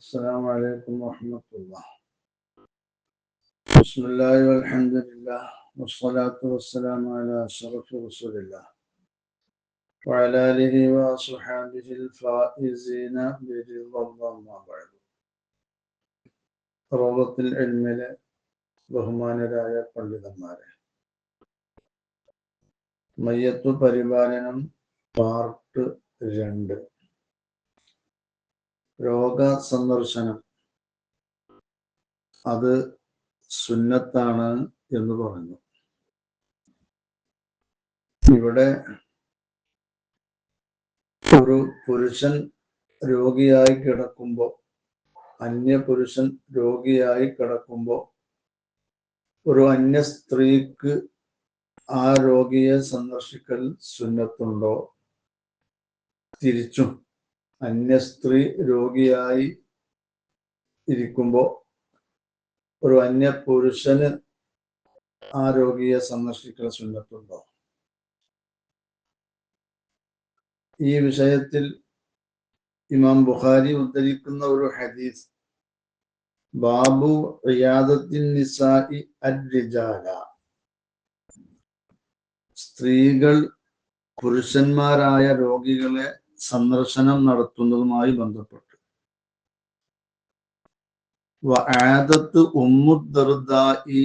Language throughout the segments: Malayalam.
السلام عليكم ورحمة الله. بسم الله والحمد لله والصلاة والسلام على أشرف رسول الله وعلى آله وصحبه الفائزين برضا الله. ما بعد. روضة العلم ബഹുമാനരായ പണ്ഡിതന്മാരെ, മയ്യത്തു പരിപാലനം പാർട്ട് 2. രോഗ സന്ദർശനം അത് സുന്നത്താണ് എന്ന് പറഞ്ഞു. ഇവിടെ ഒരു പുരുഷൻ രോഗിയായി കിടക്കുമ്പോൾ, അന്യപുരുഷൻ രോഗിയായി കിടക്കുമ്പോൾ ഒരു അന്യ സ്ത്രീക്ക് ആ രോഗിയെ സന്ദർശിക്കൽ സുന്നത്തുണ്ടോ? തിരിച്ചും അന്യ സ്ത്രീ രോഗിയായി ഇരിക്കുമ്പോൾ ഒരു അന്യ പുരുഷന് ആ രോഗിയെ സന്ദർശിക്കൽ സുന്നത്തുണ്ടോ? ഈ വിഷയത്തിൽ ഇമാം ബുഖാരി ഉദ്ധരിക്കുന്ന ഒരു ഹദീസ്, ബാബു ഇയാദത്തിൻ നിസാഇ അർ-റിജാല, സ്ത്രീകൾ പുരുഷന്മാരായ രോഗികളെ സന്ദർശനം നടത്തുന്നതുമായി ബന്ധപ്പെട്ട്, വആദത്ത് ഉമ്മു ദർദാഇ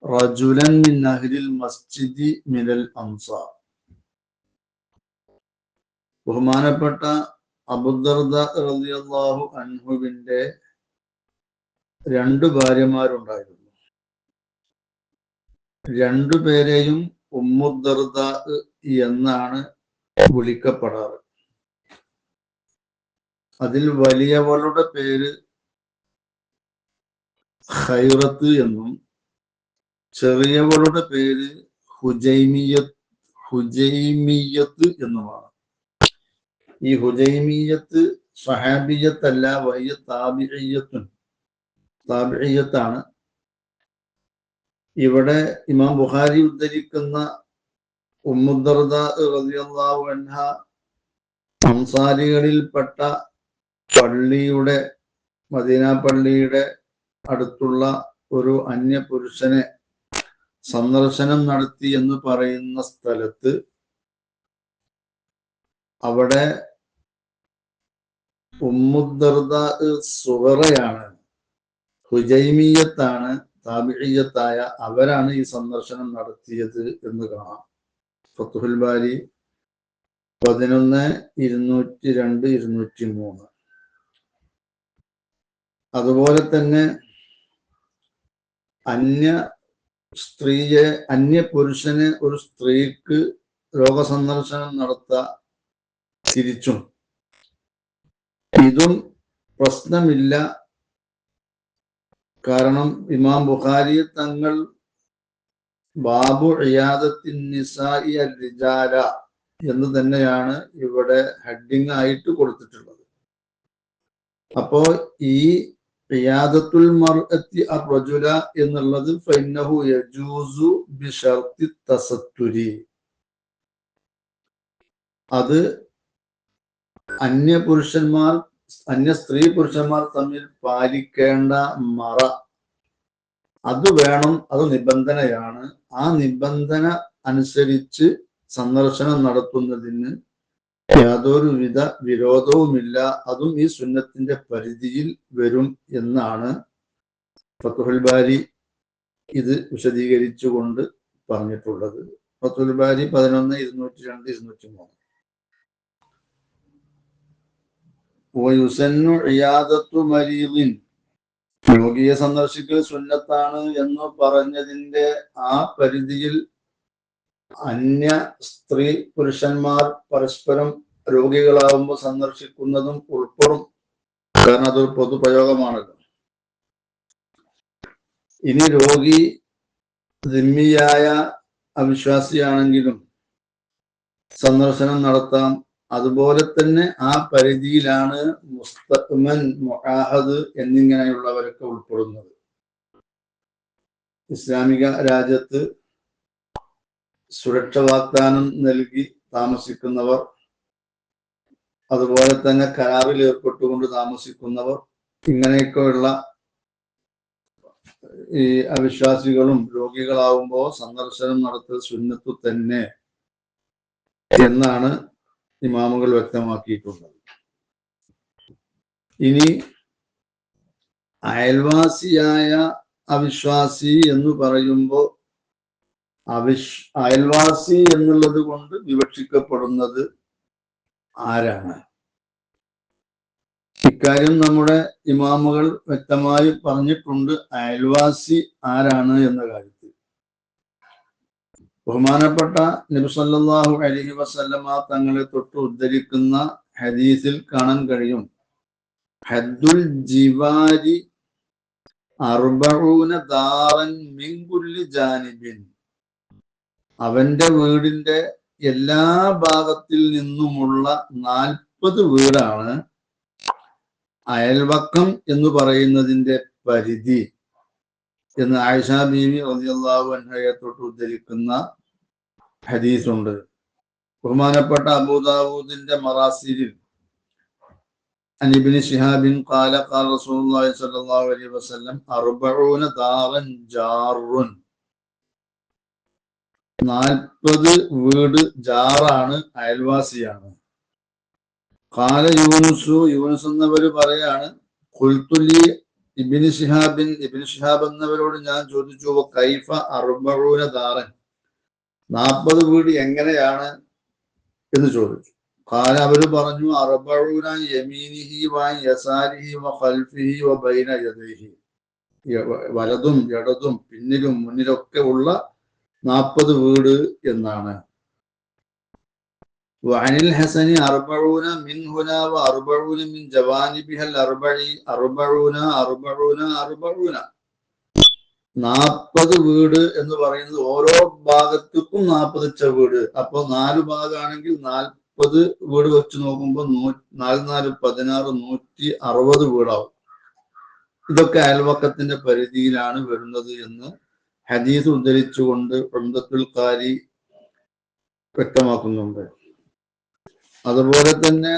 റജുലൻ മിൻ അഹ്ലിൽ മസ്ജിദി മിനൽ അൻസാർ, ബഹുമാനപ്പെട്ട അബൂദർദ റളിയല്ലാഹു അൻഹുവിന്റെ 2 ഭാര്യമാരുണ്ടായിരുന്നു. 2 പേരെയും ഉമ്മു ദർദ എന്നാണ് വിളിക്കപ്പെടാറ്. അതിൽ വലിയവളുടെ പേര് ഖൈറത്ത് എന്നും ചെറിയവളുടെ പേര് ഹുജൈമിയത്ത് എന്നുമാണ്. ഈ ഹുജൈമിയത്ത് സ്വഹാബിയത്തല്ല, വഹിയ താബിഇയ്യത്താണ്. ഇവിടെ ഇമാം ബുഖാരി ഉദ്ധരിക്കുന്ന ഉമ്മു ദർദ റളിയല്ലാഹു അൻഹ അൻസാരികളിൽപ്പെട്ട പള്ളിയുടെ, മദീന പള്ളിയുടെ അടുത്തുള്ള ഒരു അന്യ പുരുഷനെ സന്ദർശനം നടത്തി എന്ന് പറയുന്ന സ്ഥലത്ത്, അവിടെ ഉമ്മു ദർദ സുഗറയാണ്, ഹുജൈമിയത്താണ്, താബിഇയ്യത്തായ അവരാണ് ഈ സന്ദർശനം നടത്തിയത് എന്ന് കാണാം. ഫത്ഹുൽ ബാരി 11, 202, 203. അതുപോലെ തന്നെ അന്യ പുരുഷന് ഒരു സ്ത്രീക്ക് രോഗസന്ദർശനം നടത്താൻ തിരിച്ചും ഇതും പ്രശ്നമില്ല. കാരണം ഇമാം ബുഖാരി തങ്ങൾ ബാബു ഇയാദത്തിൻ നിസാഇ അർ-റിജാല എന്ന് തന്നെയാണ് ഇവിടെ ഹെഡിങ് ആയിട്ട് കൊടുത്തിട്ടുള്ളത്. അപ്പോ ഈ ഇയാദത്തുൽ മർഅത്തി അർ-റജുല എന്നുള്ളത് ഫഇന്നഹു യജൂസു ബിശർത്തി തസത്തുരി, അത് അന്യ സ്ത്രീ പുരുഷന്മാർ തമ്മിൽ പാലിക്കേണ്ട മറ, അത് വേണം, അത് നിബന്ധനയാണ്. ആ നിബന്ധന അനുസരിച്ച് സന്ദർശനം നടത്തുന്നതിന് യാതൊരുവിധ വിരോധവുമില്ല. അതും ഈ സുന്നത്തിന്റെ പരിധിയിൽ വരും എന്നാണ് ഫത്ഹുൽ ബാരി ഇത് വിശദീകരിച്ചുകൊണ്ട് പറഞ്ഞിട്ടുള്ളത്. ഫത്ഹുൽ ബാരി 11, 202, 203. വയുസന്നു ഇയാദത്തു മരീദിൻ, രോഗിയെ സന്ദർശിക്കൽ സുന്നത്താണ് എന്ന് പറഞ്ഞതിന്റെ ആ പരിധിയിൽ അന്യ സ്ത്രീ പുരുഷന്മാർ പരസ്പരം രോഗികളാവുമ്പോൾ സന്ദർശിക്കുന്നതും ഉൾപ്പെടും. കാരണം അതൊരു പൊതുപ്രയോഗമാണല്ലോ. ഇനി രോഗി ദിമ്മിയായ അവിശ്വാസിയാണെങ്കിലും സന്ദർശനം നടത്താം. അതുപോലെ തന്നെ ആ പരിധിയിലാണ് മുസ്തഅ്മൻ, മുആഹദ് എന്നിങ്ങനെയുള്ളവരൊക്കെ ഉൾപ്പെടുന്നത്. ഇസ്ലാമിക രാജ്യത്ത് സുരക്ഷ വാഗ്ദാനം നൽകി താമസിക്കുന്നവർ, അതുപോലെ തന്നെ കരാറിൽ ഏർപ്പെട്ടുകൊണ്ട് താമസിക്കുന്നവർ, ഇങ്ങനെയൊക്കെയുള്ള ഈ അവിശ്വാസികളും രോഗികളാവുമ്പോൾ സന്ദർശനം നടത്തൽ സുന്നത്തു തന്നെ എന്നാണ് ഇമാമുകൾ വ്യക്തമാക്കിയിട്ടുള്ളത്. ഇനി അയൽവാസിയായ അവിശ്വാസി എന്ന് പറയുമ്പോൾ അയൽവാസി എന്നുള്ളത് കൊണ്ട് വിവക്ഷിക്കപ്പെടുന്നത് ആരാണ്? ഇക്കാര്യം നമ്മുടെ ഇമാമുകൾ വ്യക്തമായി പറഞ്ഞിട്ടുണ്ട്. അയൽവാസി ആരാണ് എന്ന കാര്യത്തിൽ ബഹുമാനപ്പെട്ട നബി സല്ലല്ലാഹു അലൈഹി വസല്ലമ തങ്ങളെ തൊട്ട് ഉദ്ധരിക്കുന്ന ഹദീസിൽ കാണാൻ കഴിയും, ഹദ്ദുൽ ജിവാരി അർബഊന ദാറൻ മിൻ കുല്ലി ജാനിബിൻ. അവന്റെ വീടിന്റെ എല്ലാ ഭാഗത്തിൽ നിന്നുമുള്ള 40 വീടാണ് അയൽവക്കം എന്ന് പറയുന്നതിന്റെ പരിധി എന്ന് ആയിഷ ബീവി റളിയല്ലാഹു അൻഹയെ തൊട്ട് ഉദ്ധരിക്കുന്ന ഹദീസുണ്ട്. ബഹുമാനപ്പെട്ട അബൂദാവൂദിന്റെ മറാസിലിൽ അൻ ഇബ്നു ശിഹാബിൻ ഖാല ഖാല റസൂലുള്ളാഹി സ്വല്ലല്ലാഹു അലൈഹി വസല്ലം 40 ദാറൻ ജാറുൻ. 40 വീട് ജാറാണ്, അയൽവാസിയാണ്. ഖാല യൂനുസ് എന്നവര് പറയാണ്, ഖുൽതുലി ഇബ്നു ശിഹാബ് എന്നവരോട് ഞാൻ ചോദിച്ചു, കൈഫ 40 ദാറൻ, 40 വീട് എങ്ങനെയാണ് എന്ന് ചോദിച്ചു. ഖാല അവര് പറഞ്ഞു, 40 യമീനിഹി വ യസാരിഹി വ ഖൽഫിഹി വ ബൈന യദൈഹി. വലതും ഇടതും പിന്നിലും മുന്നിലൊക്കെ ഉള്ള 40 വീട് എന്നാണ്. വഅനിൽ ഹസനി 40 മിൻ ഹുനാ വ 40 മിൻ ജവാനിബിഹൽ 40 വീട് എന്ന് പറയുന്നത് ഓരോ ഭാഗത്തേക്കും 40 ചുവട്. അപ്പൊ 4 ഭാഗമാണെങ്കിൽ 40 വീട് വെച്ച് നോക്കുമ്പോൾ 4 16 160 വീടാവും. ഇതൊക്കെ അയൽവക്കത്തിന്റെ പരിധിയിലാണ് വരുന്നത് എന്ന് ഹദീസ് ഉദ്ധരിച്ചുകൊണ്ട് ഉംദത്തുൽ ഖാരി വ്യക്തമാക്കുന്നുണ്ട്. അതുപോലെ തന്നെ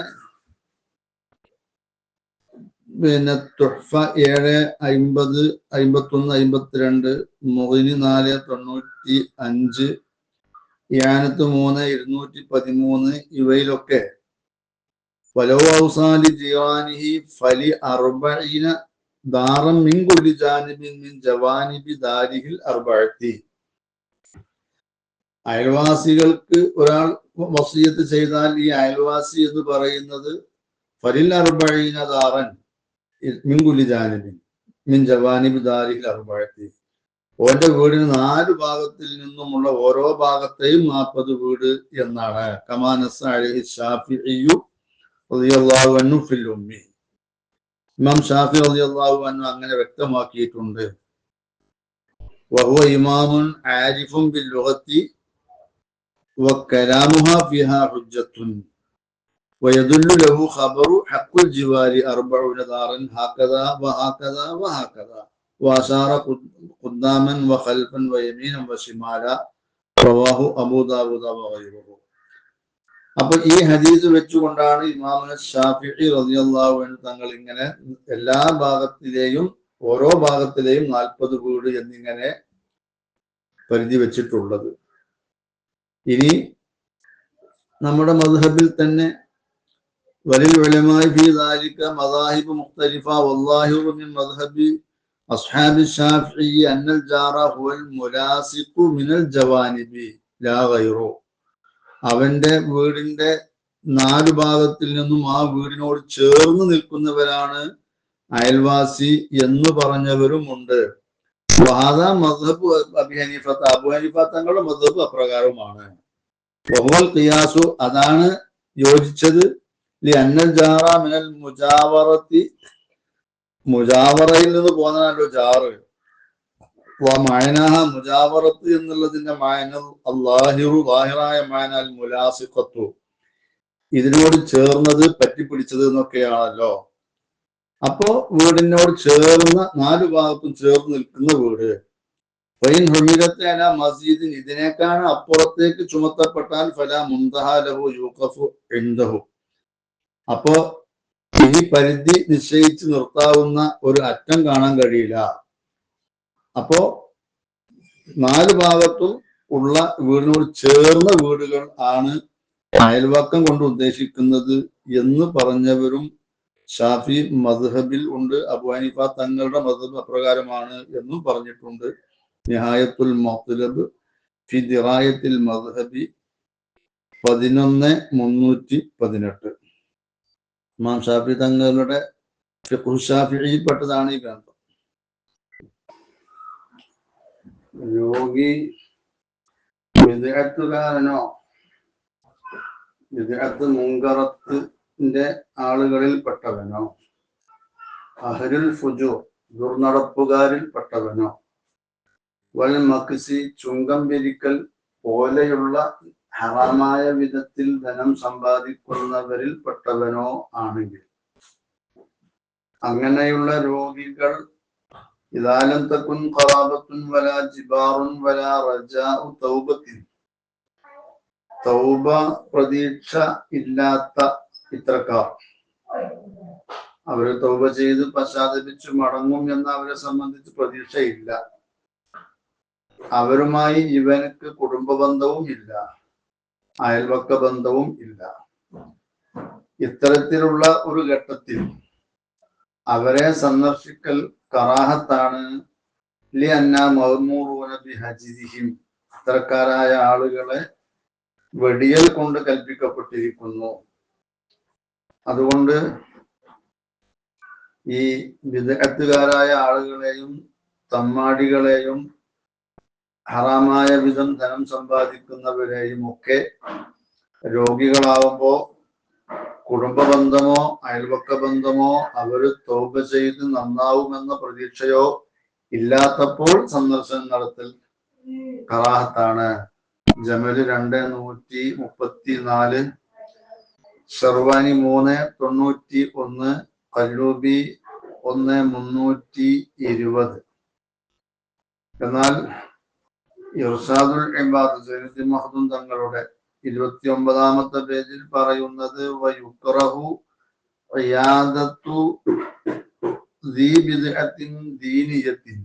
പിന്നെ തുഹ്ഫ 750, 51, 52, മുഗ്നി 495, ഇആനത്ത് 3, 213 ഇവയിലൊക്കെ ഫലോ ഔസാലി ജിവാനിഹി ഫലി 40 ദാറൻ മിൻ കുല്ലി ജാനിബിൻ മിൻ ജവാനിബി ദാരിഹിൽ 40. അയൽവാസികൾക്ക് ഒരാൾ വസിയത്ത് ചെയ്താൽ ഈ അയൽവാസി എന്ന് പറയുന്നത് ഫലിൽ 40 ദാറൻ മിൻ കുല്ലി ജാനിബിൻ മിൻ ജവാനിബി ദാരിഹിൽ 40. ഓന്റെ വീടിന് 4 ഭാഗത്തിൽ നിന്നുമുള്ള ഓരോ ഭാഗത്തെയും 40 വീട് എന്നാണ്. കമാ നസ്സ അലൈഹി ശാഫിഈ റളിയല്ലാഹു അൻഹു ഫിൽ ഉമ്മി. ഇമാം ഷാഫി റളിയല്ലാഹു അൻഹു അങ്ങനെ വ്യക്തമാക്കിയിട്ടുണ്ട്. വഹുവ ഇമാമുൻ ആരിഫുൻ ബിൽ ലുഗത്തി വകലാമുഹാ ഫിഹാ ഹുജ്ജത്തുൻ വയദുല്ലു ലഹു ഖബറു ഹഖ്ഖുൽ ജിവാരി 40 ദാറൻ ഹകദാ വഹകദാ വഹകദാ വഅശാറ ഖുദ്ദാമൻ വഖൽഫൻ വയമീനൻ വശിമാല റവാഹു അബൂ ദാവൂദ വഗൈറുഹു. അപ്പൊ ഈ ഹദീസ് വെച്ചുകൊണ്ടാണ് ഇമാം ശാഫിഈ റളിയല്ലാഹു അൻഹു തങ്ങൾ ഇങ്ങനെ എല്ലാ ഭാഗത്തിലെയും ഓരോ ഭാഗത്തിലെയും 40 വീട് എന്നിങ്ങനെ പരിധി വെച്ചിട്ടുള്ളത്. ഇനി നമ്മുടെ മദ്ഹബിൽ തന്നെ വലിൽ ഉലമായി ഫീ ദാലിക മദാഹിബ് മുഖ്തലിഫ വല്ലാഹിറു മിൻ മദ്ഹബി അസ്ഹാബി ശാഫിഈ അന്നൽ ജാറ ഹുവൽ മുലാസിഖു മിനൽ ജവാനിബി ലാ ഗൈറു. അവന്റെ വീടിന്റെ 4 ഭാഗത്തിൽ നിന്നും ആ വീടിനോട് ചേർന്ന് നിൽക്കുന്നവരാണ് അയൽവാസി എന്ന് പറഞ്ഞവരുമുണ്ട്. വഹാദ മദ്ഹബ് അബീ ഹനീഫ, അബൂ ഹനീഫ തങ്ങളുടെ മദ്ഹബ് അപ്രകാരമാണ്. വഹുവൽ ഖിയാസു, അതാണ് യോജിച്ചത്. ലി അന്നൽ ജാറ മിനൽ മുജാവറത്തി, മുജാവറയിൽ നിന്ന് പോന്നല്ലോ ജാറ്. മുജാവറത്ത് എന്നുള്ളതിന്റെ മായന അല്ലാഹിറു, ലാഹിറായ മായന അൽ മുലാസിഖത്തു, ഇതിനോട് ചേർന്നത്, പറ്റിപ്പിടിച്ചത് എന്നൊക്കെയാണല്ലോ. അപ്പോ വീടിനോട് ചേർന്ന 4 ഭാഗത്തും ചേർന്ന് നിൽക്കുന്ന വീട്. ഫൈൻ ഹുമിലത്ത് അലാ മസ്ജിദിൻ, ഇതിനേക്കാൾ അപ്പുറത്തേക്ക് ചുമത്തപ്പെട്ടാൽ ഫലാ മുൻതഹാ ലഹു യൂഖഫു ഇൻദഹു, അപ്പോ ഈ പരിധി നിശ്ചയിച്ച് നിർത്താവുന്ന ഒരു അറ്റം കാണാൻ കഴിയില്ല. അപ്പോ 4 ഭാഗത്തും ഉള്ള വീടിനോട് ചേർന്ന വീടുകൾ ആണ് അയൽവക്കം കൊണ്ട് ഉദ്ദേശിക്കുന്നത് എന്ന് പറഞ്ഞവരും ഷാഫി മദ്ഹബിൽ ഉണ്ട്. അബൂ ഹനീഫ തങ്ങളുടെ മദ്ഹബ് അപ്രകാരമാണ് എന്നും പറഞ്ഞിട്ടുണ്ട്. നിഹായത്തുൽ മത്ലബ് ഫി ദിറായത്തിൽ മദ്ഹബി 11/318. ഇമാം ഷാഫി തങ്ങളുടെ ഫിഖ്ഹു ഷാഫിഈപ്പെട്ടതാണ് ഈ ഗ്രന്ഥം. രോഗി വിദഅത്തുകാരനോ വിദഅത്ത് മുൻകറത്തിന്റെ ആളുകളിൽ പെട്ടവനോ അഹ്ലുൽ ഫുജൂർ ദുർനടപ്പുകാരിൽ പെട്ടവനോ വൽ മക്സി ചുങ്കം പിരിക്കൽ പോലെയുള്ള ഹറാമായ വിധത്തിൽ ധനം സമ്പാദിക്കുന്നവരിൽ പെട്ടവനോ ആണെങ്കിൽ അങ്ങനെയുള്ള രോഗികൾ ഇദാലം തകുൻ ഖറാബത്തുൻ വലാ ജിബാറുൻ വലാ റജാഉ തൗബത്തിൻ തൗബ പ്രതീക്ഷ ഇല്ലാത്ത ഇത്തരക്കാർ, അവര് തൗബ ചെയ്ത് പശ്ചാത്തപിച്ച് മടങ്ങും എന്ന് അവരെ സംബന്ധിച്ച് പ്രതീക്ഷയില്ല, അവരുമായി ഇവനക്ക് കുടുംബ ബന്ധവും ഇല്ല, അയൽവക്ക ബന്ധവും ഇല്ല. ഇത്തരത്തിലുള്ള ഒരു ഘട്ടത്തിൽ അവരെ സന്ദർശിക്കൽ കറാഹത്താണ്. ഇത്തരക്കാരായ ആളുകളെ വെടിയൽ കൊണ്ട് കൽപ്പിക്കപ്പെട്ടിരിക്കുന്നു. അതുകൊണ്ട് ഈ വിദഅത്തുകാരായ ആളുകളെയും തമ്മാടികളെയും ഹറാമായ വിധം ധനം സമ്പാദിക്കുന്നവരെയും ഒക്കെ രോഗികളാവുമ്പോ കുടുംബ ബന്ധമോ അയൽവക്ക ബന്ധമോ അവര് തൗബ ചെയ്ത് നന്നാവുമെന്ന പ്രതീക്ഷയോ ഇല്ലാത്തപ്പോൾ സന്ദർശനം നടത്തൽ കറാഹത്താണ്. ജമല് 2/134, ഷർവാനി 3/91, ഖല്ലൂബി 1/320. എന്നാൽ ഇർഷാദുൽ ഇബാദ് സയ്യിദ് മഖ്ദൂം തങ്ങളുടെ 29-ാമത്തെ പേജിൽ പറയുന്നത് വയുക്റഹു ഇയാദത്തു ദീ ബിദ്അത്തിൻ ദീനിയത്തിൻ,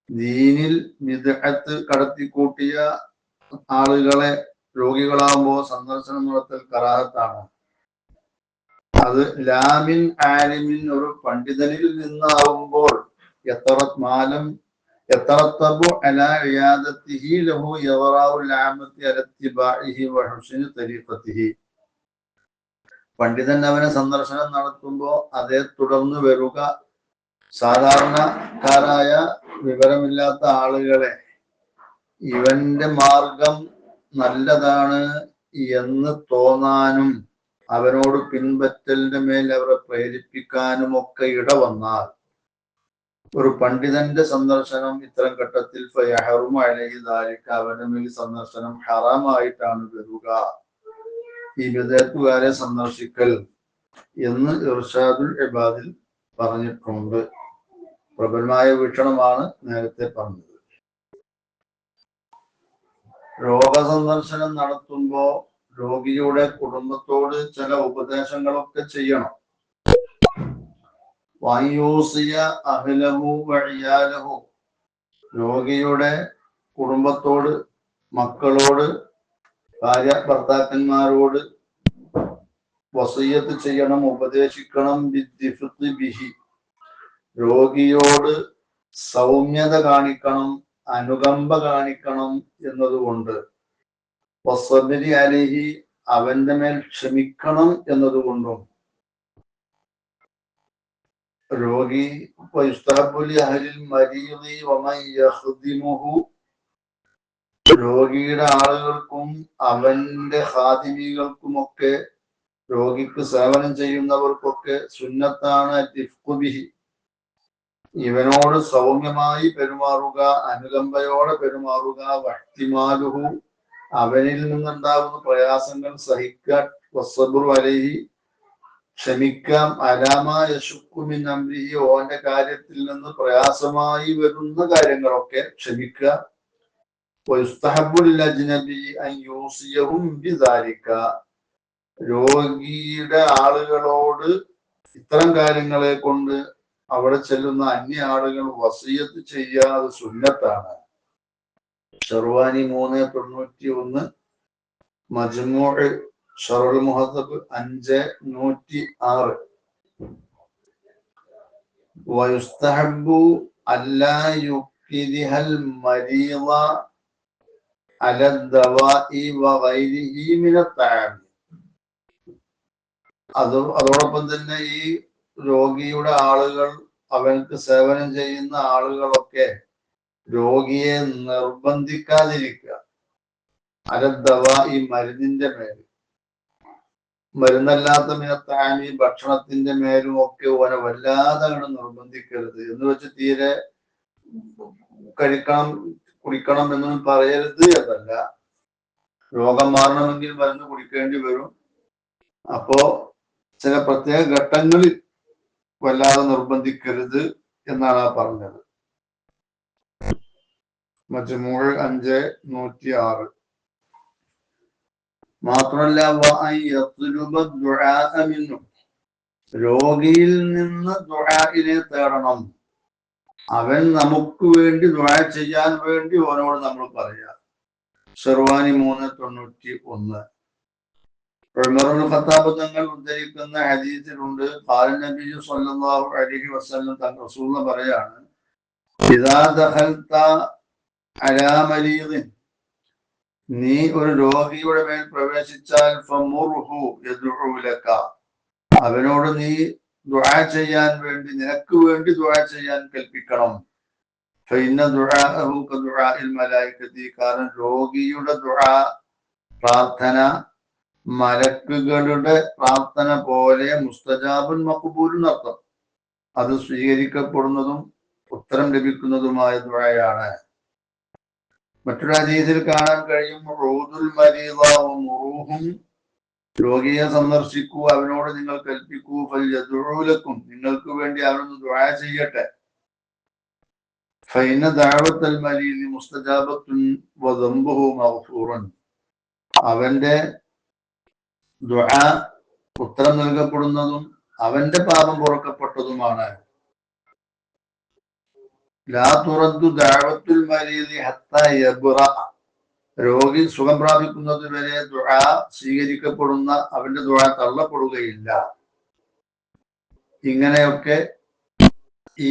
ദീനിൽ ബിദ്അത്ത് കടത്തിക്കൂട്ടിയ ആളുകളെ രോഗികളാകുമ്പോൾ സന്ദർശനം നടത്തൽ കറാഹത്താണ്. അത് ലാമിൻ ആലിമിൻ, ഒരു പണ്ഡിതനിൽ നിന്നാവുമ്പോൾ യതറത്തബു അലാ ഇയാദത്തിഹി ലഹു യവറാഉൽ ആമത്തി അലാ ഇത്തിബാഇഹി വഹുസ്നി തരീഖത്തിഹി. പണ്ഡിതൻ അവനെ സന്ദർശനം നടത്തുമ്പോൾ അതേ തുടർന്ന് വരുക സാധാരണക്കാരായ വിവരമില്ലാത്ത ആളുകളെ ഇവന്റെ മാർഗം നല്ലതാണ് എന്ന് തോന്നാനും അവനോട് പിൻപറ്റലിന്റെ മേൽ അവരെ പ്രേരിപ്പിക്കാനും ഒക്കെ ഇടവന്നാൽ ഒരു പണ്ഡിതന്റെ സന്ദർശനം ഇത്തരം ഘട്ടത്തിൽ ഫയഹറുമു അലൈഹി ദാലിക, അവന്റെ മേൽ സന്ദർശനം ഹറാമായിട്ടാണ് വരിക, ഈ വിദഅത്തുകാരെ സന്ദർശിക്കൽ എന്ന് ഇർഷാദുൽ ഇബാദിൽ പറഞ്ഞിട്ടുണ്ട്. പ്രബലമായ വീക്ഷണമാണ് നേരത്തെ പറഞ്ഞത്. രോഗസന്ദർശനം നടത്തുമ്പോ രോഗിയുടെ കുടുംബത്തോട് ചില ഉപദേശങ്ങളൊക്കെ ചെയ്യണം. വയൂസിയ അഹ്ലഹു വഇയാലഹു, രോഗിയുടെ കുടുംബത്തോട്, മക്കളോട്, ഭാര്യ ഭർത്താക്കന്മാരോട് വസിയ്യത്ത് ചെയ്യണം, ഉപദേശിക്കണം. ബിദ്ദിഫ്ഖി ബിഹി, രോഗിയോട് സൗമ്യത കാണിക്കണം, അനുകമ്പ കാണിക്കണം എന്നതുകൊണ്ട്. വസ്സബ്രി അലൈഹി, അവന്റെ മേൽ ക്ഷമിക്കണം എന്നതുകൊണ്ടും. രോഗി വയുസ്തഹബ്ബു ലി അഹ്ലിൽ മരീദി വമൻ യഖ്ദിമുഹു, രോഗിയുടെ ആളുകൾക്കും അവന്റെ ഖാദിമികൾക്കുമൊക്കെ, രോഗിക്ക് സേവനം ചെയ്യുന്നവർക്കൊക്കെ സുന്നത്താണ് റിഫ്ഖു ബിഹി, ഇവനോട് സൗമ്യമായി പെരുമാറുക, അനുകമ്പയോടെ പെരുമാറുക. വഹ്തിമാലുഹു, അവനിൽ നിന്നുണ്ടാകുന്ന പ്രയാസങ്ങൾ സഹിക്കാൻ. വസ്സബ്റു അലൈഹി, ക്ഷമിക്കാം. അലാമാ യശുക്കു മിൻ അംരിഹി, ഓന്റെ കാര്യത്തിൽ നിന്ന് പ്രയാസമായി വരുന്ന കാര്യങ്ങളൊക്കെ ക്ഷമിക്കുക. വയുസ്തഹബ്ബു ലിൽ അജ്നബി അൻ യൂസിയഹും ബിദാലിക, രോഗിയുടെ ആളുകളോട് ഇത്തരം കാര്യങ്ങളെ കൊണ്ട് അവിടെ ചെല്ലുന്ന അന്യ ആളുകൾ വസിയത്ത് ചെയ്യാതെ സുന്നത്താണ്. ഷർവാനി 391, മജ്മൂഉ ഷറഹുൽ മുഹദ്ദബ് 506. വയുസ്തഹബ്ബു അല്ലാ യുക്രിഹൽ മരീള അല ദവാഇ വഗൈരിഹി മിനത് തആം. അതോടൊപ്പം തന്നെ ഈ രോഗിയുടെ ആളുകൾ, അവർക്ക് സേവനം ചെയ്യുന്ന ആളുകളൊക്കെ രോഗിയെ നിർബന്ധിക്കാതിരിക്കുക. അലദ്ദവ ഈ മരുന്നിന്റെ മേൽ, മരുന്നല്ലാത്ത മിനത്താമി ഭക്ഷണത്തിന്റെ മേലും ഒക്കെ ഓനെ വല്ലാതെ നിർബന്ധിക്കരുത്. എന്ന് വെച്ച് തീരെ കഴിക്കണം കുടിക്കണം എന്നൊന്നും പറയരുത് എന്നല്ല. രോഗം മാറണമെങ്കിൽ മരുന്ന് കുടിക്കേണ്ടി വരും. അപ്പോ ചില പ്രത്യേക ഘട്ടങ്ങളിൽ വല്ലാതെ നിർബന്ധിക്കരുത് എന്നാണ് ആ പറഞ്ഞത്. മജ്മൂഉ 506. മാത്രമല്ല രോഗിയിൽ നിന്ന് ദുആഇനെ തേടണം. അവൻ നമുക്ക് വേണ്ടി ദുആ ചെയ്യാൻ വേണ്ടി അവനോട് നമ്മൾ പറയാം. ഷർവാനി 391. ഉമർ ഇബ്നു ഖത്താബ് തങ്ങൾ ഉദ്ധരിക്കുന്ന ഹദീസിലുണ്ട്, ഖാല നബി സ്വല്ലല്ലാഹു അലൈഹി വസല്ലം തങ്ങൾ റസൂൽ പറയാണ്, ഇദാ ദഖൽത അലാ മരീദിൻ, നീ ഒരു രോഗിയുടെ മേൽ പ്രവേശിച്ചാൽ ഫമുർഹു യദ്ഉ ലക, അവനോട് നീ ദുആ ചെയ്യാൻ വേണ്ടി, നിനക്ക് വേണ്ടി ദുആ ചെയ്യാൻ കൽപ്പിക്കണം. ഫഇന്ന ദുആഅഹു കദുആഇൽ മലായികതി, കാരണം രോഗിയുടെ ദുആ, പ്രാർത്ഥന മലക്കുകളുടെ പ്രാർത്ഥന പോലെ മുസ്തജാബുൻ മഖ്ബൂലുൻ അർത്ഥം, അത് സ്വീകരിക്കപ്പെടുന്നതും ഉത്തരം ലഭിക്കുന്നതുമായ ദുആയാണ്. മറ്റൊരു ഹദീസിൽ കാണാൻ കഴിയും, റൂദുൽ മരീദ വമുറൂഹും, രോഗിയെ സന്ദർശിക്കൂ, അവനോട് നിങ്ങൾ കൽപ്പിക്കൂ, ഫൽയദ്ഉ ലക്കും, നിങ്ങൾക്ക് വേണ്ടി അവനൊന്ന് ദുആ ചെയ്യട്ടെ. ഫഇന്ന ദഅവത്തൽ മരീദി മുസ്തജാബത്തുൻ വദംബുഹു മഗ്ഫൂറൻ, അവന്റെ ദുആ ഉത്തരം നൽകപ്പെടുന്നതും അവന്റെ പാപം പൊറുക്കപ്പെട്ടതുമാണ്. ലാ തുറദ്ദു ദഅവത്തുൽ മരീദി ഹത്താ യബ്റഅ, രോഗി സുഖം പ്രാപിക്കുന്നത് വരെ ദുആ സ്വീകരിക്കപ്പെടുന്ന, അവന്റെ ദുആ തള്ളപ്പെടുകയില്ല. ഇങ്ങനെയൊക്കെ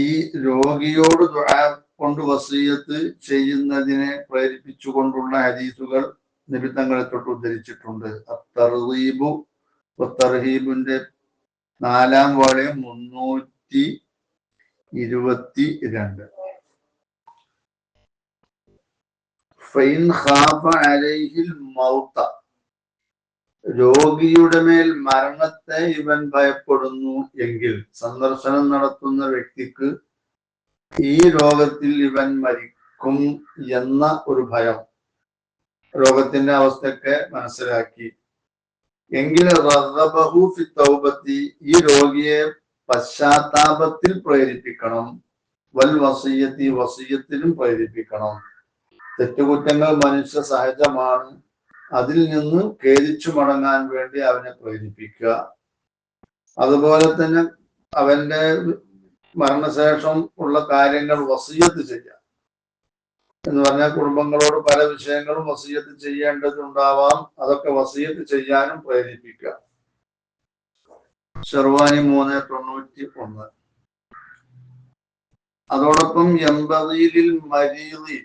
ഈ രോഗിയോട് ദുആ കൊണ്ട് വസിയത്ത് ചെയ്യുന്നതിനെ പ്രേരിപ്പിച്ചുകൊണ്ടുള്ള ഹദീസുകൾ നബി തങ്ങളെ തൊട്ട് ഉദ്ധരിച്ചിട്ടുണ്ട്. അത്തർഗീബു വത്തർഹീബിന്റെ 4-ാം വാള്യം 322. ഫൈൻ ഖാഫ അലൈഹിൽ മൗത, രോഗിയുടെ മേൽ മരണത്തെ ഇവൻ ഭയപ്പെടുന്നു എങ്കിൽ, സന്ദർശനം നടത്തുന്ന വ്യക്തിക്ക് ഈ രോഗത്തിൽ ഇവൻ മരിക്കും എന്ന ഒരു ഭയം, രോഗത്തിന്റെ അവസ്ഥയൊക്കെ മനസ്സിലാക്കി എങ്കിൽ റഗ്ഗബഹു ഫി തൗബത്തി, ഈ രോഗിയെ പശ്ചാത്താപത്തിൽ പ്രേരിപ്പിക്കണം. വൽ വസിയത്തി, വസിയത്തിലും പ്രേരിപ്പിക്കണം. തെറ്റുകുറ്റങ്ങൾ മനുഷ്യ സഹജമാണ്, അതിൽ നിന്ന് ഖേദിച്ചു മടങ്ങാൻ വേണ്ടി അവനെ പ്രേരിപ്പിക്കുക. അതുപോലെ തന്നെ അവന്റെ മരണശേഷം ഉള്ള കാര്യങ്ങൾ വസിയത്ത് ചെയ്യാം. എന്ന് പറഞ്ഞാൽ കുടുംബങ്ങളോട് പല വിഷയങ്ങളും വസിയത്ത് ചെയ്യേണ്ടതുണ്ടാവാം, അതൊക്കെ വസിയത്ത് ചെയ്യാനും പ്രേരിപ്പിക്കുക. ഷർവാനി 391. അതോടൊപ്പം യംബഗീലിൽ മരീദി,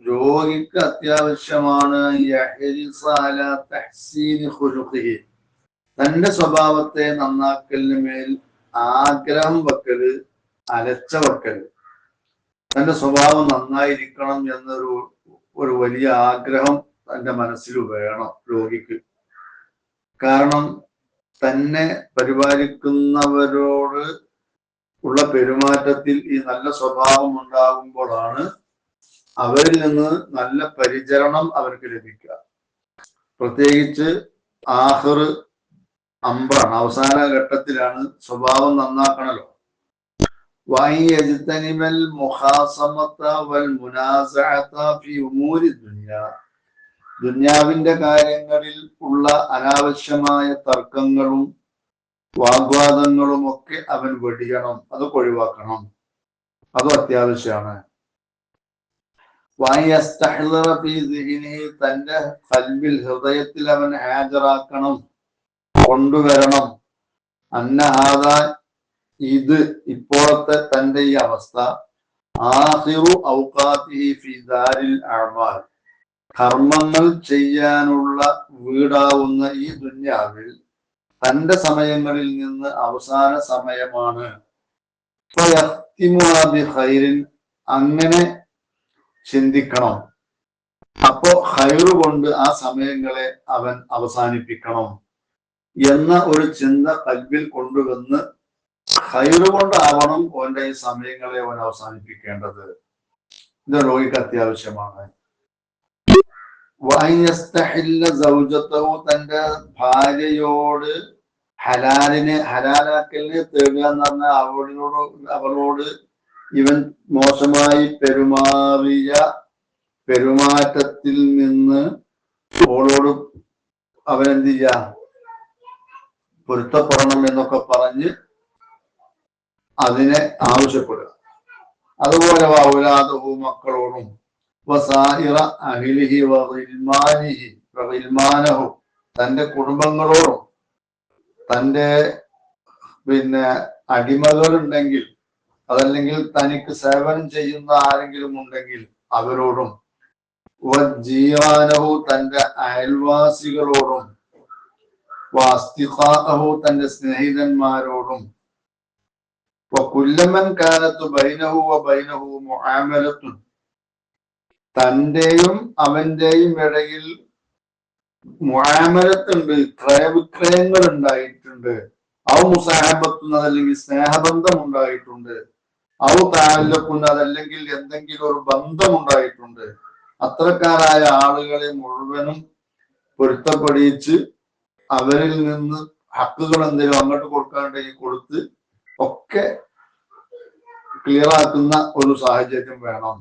രോഗിക്ക് അത്യാവശ്യമാണ് യഹ്രിസ അലാ തഹ്സീനി ഖുലുഖിഹി, തന്റെ സ്വഭാവത്തെ നന്നാക്കലിന് മേൽ ആഗ്രഹം വെക്കല്, അലച്ച വെക്കല്. തന്റെ സ്വഭാവം നന്നായിരിക്കണം എന്നൊരു വലിയ ആഗ്രഹം തന്റെ മനസ്സിൽ വേണം രോഗിക്ക്. കാരണം തന്നെ പരിപാലിക്കുന്നവരോട് ഉള്ള പെരുമാറ്റത്തിൽ ഈ നല്ല സ്വഭാവം ഉണ്ടാകുമ്പോഴാണ് അവരിൽ നിന്ന് നല്ല പരിചരണം അവർക്ക് ലഭിക്കുക. പ്രത്യേകിച്ച് ആഖിർ അംറാണ്, അവസാന ഘട്ടത്തിലാണ് സ്വഭാവം നന്നാക്കണല്ലോ. ദുന്യാവിന്റെ കാര്യങ്ങളിൽ ഉള്ള അനാവശ്യമായ തർക്കങ്ങളും വാഗ്വാദങ്ങളും ഒക്കെ അവൻ വെടിയണം, അതൊക്കെ ഒഴിവാക്കണം, അതും അത്യാവശ്യമാണ്. തന്റെ കൽബിൽ, ഹൃദയത്തിൽ അവൻ ഹാജരാക്കണം, കൊണ്ടുവരണം. അന്നഹാദ, ഇത് ഇപ്പോഴത്തെ തന്റെ ഈ അവസ്ഥ, ആഖിറു ഔഖാതിഹി ഫി ദാരിൽ അഅ്മാൽ, കർമ്മങ്ങൾ ചെയ്യാനുള്ള വീടാവുന്ന ഈ ദുന്യാവിൽ തന്റെ സമയങ്ങളിൽ നിന്ന് അവസാന സമയമാണ്. അങ്ങനെ ചിന്തിക്കണം. അപ്പോ ഖൈറ് കൊണ്ട് ആ സമയങ്ങളെ അവൻ അവസാനിപ്പിക്കണം എന്ന ഒരു ചിന്ത കൽബിൽ കൊണ്ടുവന്ന് ഖൈറ് കൊണ്ടാവണം ഓന്റെ ഈ സമയങ്ങളെ അവൻ അവസാനിപ്പിക്കേണ്ടത്. ഇത് രോഗിക്ക് അത്യാവശ്യമാണ്. തന്റെ ഭാര്യയോട് ഹലാലാക്കലിനെ തേടുക എന്ന് പറഞ്ഞാൽ അവളോട് ഇവൻ മോശമായി പെരുമാറിയ പെരുമാറ്റത്തിൽ നിന്ന് അവളോട് അവനെന്ത് ചെയ്യാ, പൊരുത്തപ്പെടണം എന്നൊക്കെ പറഞ്ഞ് അതിനെ ആവശ്യപ്പെടുക. അതുപോലെ ഔലാദഹു, മക്കളോടും വസായിറ അഹ്ലിഹി വഗിൽമാനിഹി വഗിൽമാനഹു, തന്റെ കുടുംബങ്ങളോടും തന്റെ അടിമകളുണ്ടെങ്കിൽ, അതല്ലെങ്കിൽ തനിക്ക് സേവനം ചെയ്യുന്ന ആരെങ്കിലും ഉണ്ടെങ്കിൽ അവരോടും, വജീറാനഹു, തന്റെ അയൽവാസികളോടും, വഅസ്തിഖാഅഹു, തന്റെ സ്നേഹിതന്മാരോടും, വകുല്ലമൻ കാനത്തു ബൈനഹു വബൈനഹു മുആമലത്തുൻ, തന്റെയും അവന്റെയും ഇടയിൽ മുആമലത്തുണ്ട്, ക്രയവിക്രയങ്ങൾ ഉണ്ടായിട്ടുണ്ട്. ഔ മുസാഹബത്തുൻ, അതല്ലെങ്കിൽ സ്നേഹബന്ധം ഉണ്ടായിട്ടുണ്ട്. ഔ തഅല്ലുഖുൻ, അതല്ലെങ്കിൽ എന്തെങ്കിലും ഒരു ബന്ധം ഉണ്ടായിട്ടുണ്ട്. അത്തരക്കാരായ ആളുകളെ മുഴുവനും പൊരുത്തപ്പെടിച്ച് അവരിൽ നിന്ന് ഹക്കുകൾ എന്തെങ്കിലും അങ്ങോട്ട് കൊടുക്കാണ്ടെങ്കിൽ കൊടുത്ത് ഒക്കെ ക്ലിയറാക്കുന്ന ഒരു സാഹചര്യം വേണം.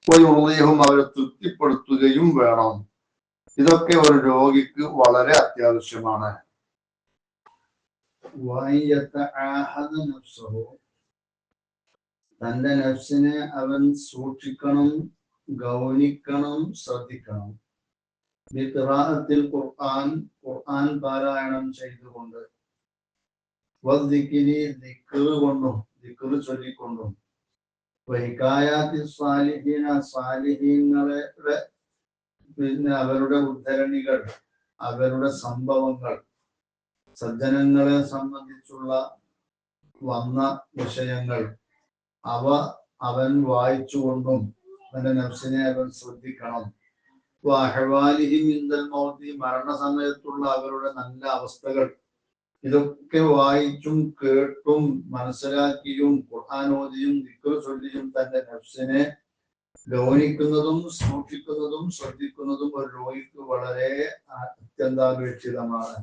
ഉറുദിഹും, അവരെ തൃപ്തിപ്പെടുത്തുകയും വേണം. ഇതൊക്കെ ഒരു രോഗിക്ക് വളരെ അത്യാവശ്യമാണ്. തന്റെ നഫ്സിനെ അവൻ സൂക്ഷിക്കണം, ഗൗനിക്കണം, ശ്രദ്ധിക്കണം. ഖിറാഅത്തിൽ ഖുർആൻ, ഖുർആൻ പാരായണം ചെയ്തുകൊണ്ട്, വദ്ദിക്രി, ദിക്ർ കൊണ്ടും, ദിക്ർ ചൊല്ലിക്കൊണ്ടും, വഹികായാത്തി സാലിഹീന, സാലിഹീങ്ങളുടെ അവരുടെ ഉദ്ധരണികൾ, അവരുടെ സംഭവങ്ങൾ, സജ്ജനങ്ങളെ സംബന്ധിച്ചുള്ള വന്ന വിഷയങ്ങൾ അവൻ വായിച്ചുകൊണ്ടും അവന്റെ നഫ്സിനെ അവൻ ശ്രദ്ധിക്കണം. മരണസമയത്തുള്ള അവരുടെ നല്ല അവസ്ഥകൾ, ഇതൊക്കെ വായിച്ചും കേട്ടും മനസ്സിലാക്കിയും ഖുർആൻ ഓതിയും ദിക്ർ ചൊല്ലിയും തന്റെ നഫ്സിനെ ഗൗനിക്കുന്നതും സൂക്ഷിക്കുന്നതും ശ്രദ്ധിക്കുന്നതും ഒരു രോഗിക്ക് വളരെ അത്യന്താപേക്ഷിതമാണ്.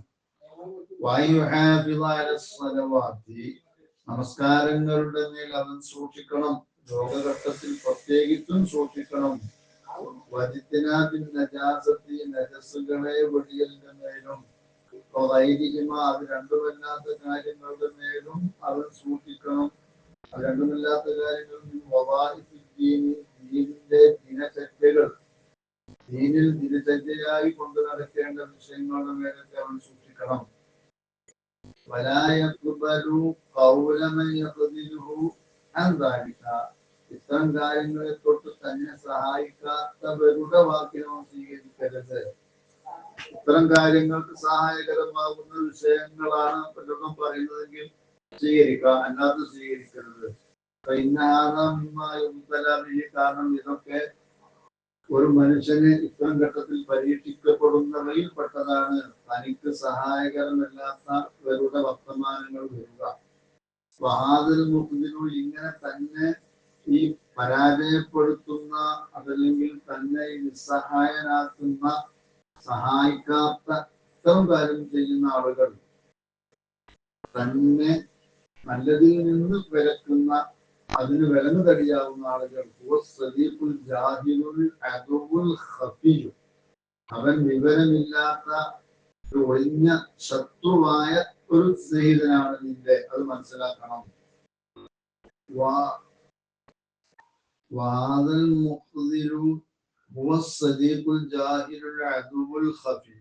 നമസ്കാരങ്ങളുടെ മേൽ അവൻ സൂക്ഷിക്കണം, രോഗഘട്ടത്തിൽ പ്രത്യേകിച്ചും സൂക്ഷിക്കണം. നജാസത്തി, നജസ്സുകളെ വെടിയലിന്റെ മേലും അത് രണ്ടുമല്ലാത്ത കാര്യങ്ങളുടെ മേലും അവൻ സൂക്ഷിക്കണം. അത് രണ്ടുമില്ലാത്ത കാര്യങ്ങളിൽ ദീനിന്റെ ദിനചര്യകൾ, ദീനിൽ ദിനചര്യയായി കൊണ്ട് നടക്കേണ്ട വിഷയങ്ങളുടെ മേലൊക്കെ അവൻ സൂക്ഷിക്കണം. ഇത്തരം കാര്യങ്ങളെ തൊട്ട് തന്നെ സഹായിക്കാത്തവരുടെ വാക്കിനോ സ്വീകരിക്കരുത്. ഇത്തരം കാര്യങ്ങൾക്ക് സഹായകരമാകുന്ന വിഷയങ്ങളാണ് പലരും പറയുന്നതെങ്കിൽ സ്വീകരിക്കാം, അല്ലാതെ സ്വീകരിക്കരുത്. കാരണം ഇതൊക്കെ ഒരു മനുഷ്യന് ഇത്തരം ഘട്ടത്തിൽ പരീക്ഷിക്കപ്പെടുന്നവയിൽ പെട്ടതാണ്. തനിക്ക് സഹായകരമല്ലാത്തവരുടെ വർത്തമാനങ്ങൾ വരിക. വാതിൽ മുഖ്ദിനു, ഇങ്ങനെ തന്നെ ഈ പരാജയപ്പെടുത്തുന്ന, അതല്ലെങ്കിൽ തന്നെ നിസ്സഹായനാക്കുന്ന, സഹായിക്കാത്ത ഇത്തരം കാര്യം ചെയ്യുന്ന ആളുകൾ, തന്നെ നല്ലതിൽ നിന്ന് വിലക്കുന്ന, അതിന് വിലങ്ങ് തടിയാവുന്ന ആളുകൾ, അവൻ വിവരമില്ലാത്ത ഒരു ഒഴിഞ്ഞ ശത്രുവായ ഒരു സ്നേഹിതനാണ് നിന്റെ, അത് മനസ്സിലാക്കണം. വാദൽ മുഖ്ദിലു ഹുവ സദീഖുൽ ജാഹിലുൽ അദുവുൽ ഖഫി.